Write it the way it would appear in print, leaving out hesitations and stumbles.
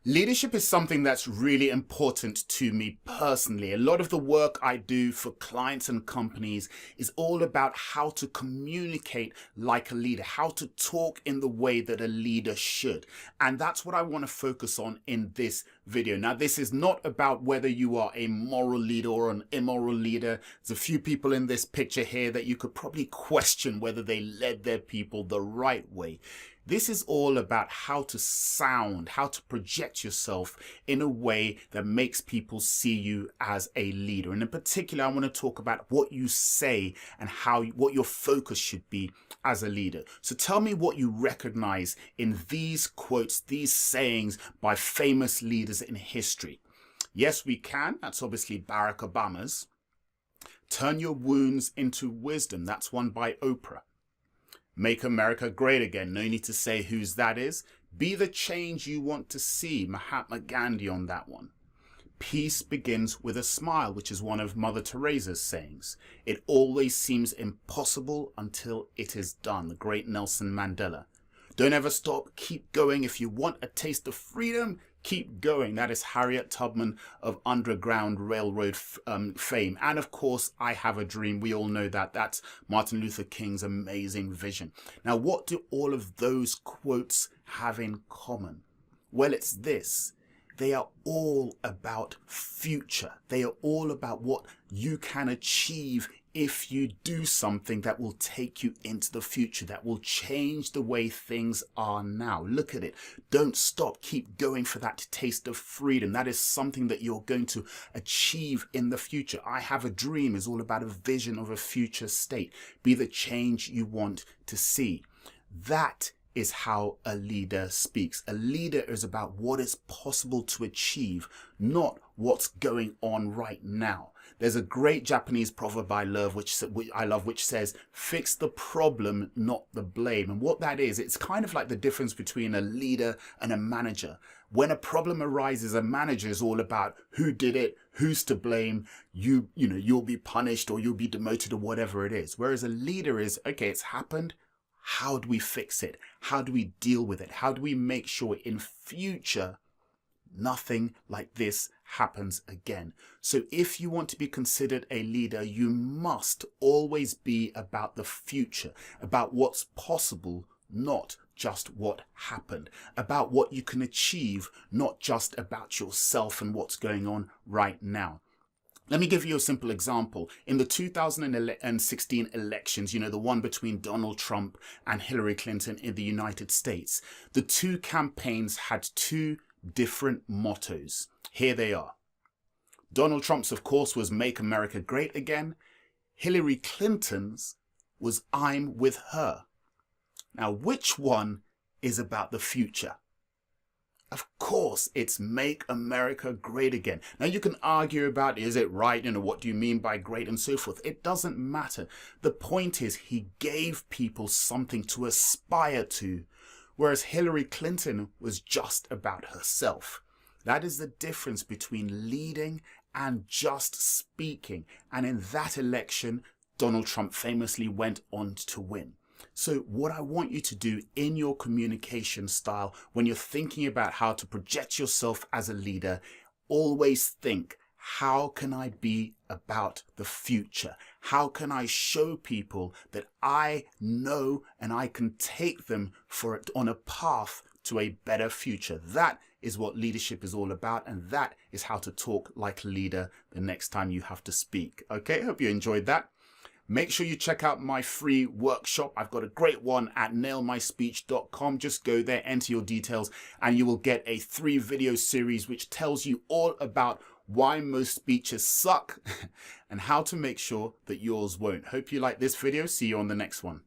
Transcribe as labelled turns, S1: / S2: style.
S1: Leadership is something that's really important to me personally. A lot of the work I do for clients and companies is all about how to communicate like a leader, how to talk in the way that a leader should. And that's what I want to focus on in this video. Now, this is not about whether you are a moral leader or an immoral leader. There's a few people in this picture here that you could probably question whether they led their people the right way. This is all about how to sound, how to project yourself in a way that makes people see you as a leader. And in particular, I want to talk about what you say and what your focus should be as a leader. So tell me what you recognize in these quotes, these sayings by famous leaders in history. Yes, we can. That's obviously Barack Obama's. Turn your wounds into wisdom. That's one by Oprah. Make America great again. No need to say whose that is. Be the change you want to see. Mahatma Gandhi on that one. Peace begins with a smile, which is one of Mother Teresa's sayings. It always seems impossible until it is done. The great Nelson Mandela. Don't ever stop. Keep going. If you want a taste of freedom, keep going. That is Harriet Tubman of Underground Railroad fame. And of course, I Have a Dream. We all know that. That's Martin Luther King's amazing vision. Now, what do all of those quotes have in common? Well, it's this. They are all about future. They are all about what you can achieve if you do something that will take you into the future, that will change the way things are now. Look at it. Don't stop. Keep going for that taste of freedom. That is something that you're going to achieve in the future. I Have a Dream is all about a vision of a future state. Be the change you want to see. That is how a leader speaks. A leader is about what is possible to achieve, not what's going on right now. There's a great Japanese proverb I love, which says, fix the problem, not the blame. And what that is, it's kind of like the difference between a leader and a manager. When a problem arises, a manager is all about who did it, who's to blame, you'll be punished or you'll be demoted or whatever it is. Whereas a leader is, okay, it's happened. How do we fix it? How do we deal with it? How do we make sure in future nothing like this happens again? So if you want to be considered a leader, you must always be about the future, about what's possible, not just what happened, about what you can achieve, not just about yourself and what's going on right now. Let me give you a simple example. In the 2016 elections, the one between Donald Trump and Hillary Clinton in the United States, the two campaigns had two different mottos. Here they are. Donald Trump's, of course, was Make America Great Again. Hillary Clinton's was I'm with her. Now, which one is about the future? Of course, it's Make America Great Again. Now, you can argue about, is it right? What do you mean by great and so forth? It doesn't matter. The point is he gave people something to aspire to, whereas Hillary Clinton was just about herself. That is the difference between leading and just speaking. And in that election, Donald Trump famously went on to win. So what I want you to do in your communication style, when you're thinking about how to project yourself as a leader, always think, how can I be about the future? How can I show people that I know and I can take them on a path to a better future? That is what leadership is all about, and that is how to talk like a leader the next time you have to speak. Okay, hope you enjoyed that. Make sure you check out my free workshop. I've got a great one at nailmyspeech.com. Just go there, enter your details, and you will get a 3-video series which tells you all about why most speeches suck and how to make sure that yours won't. Hope you like this video. See you on the next one.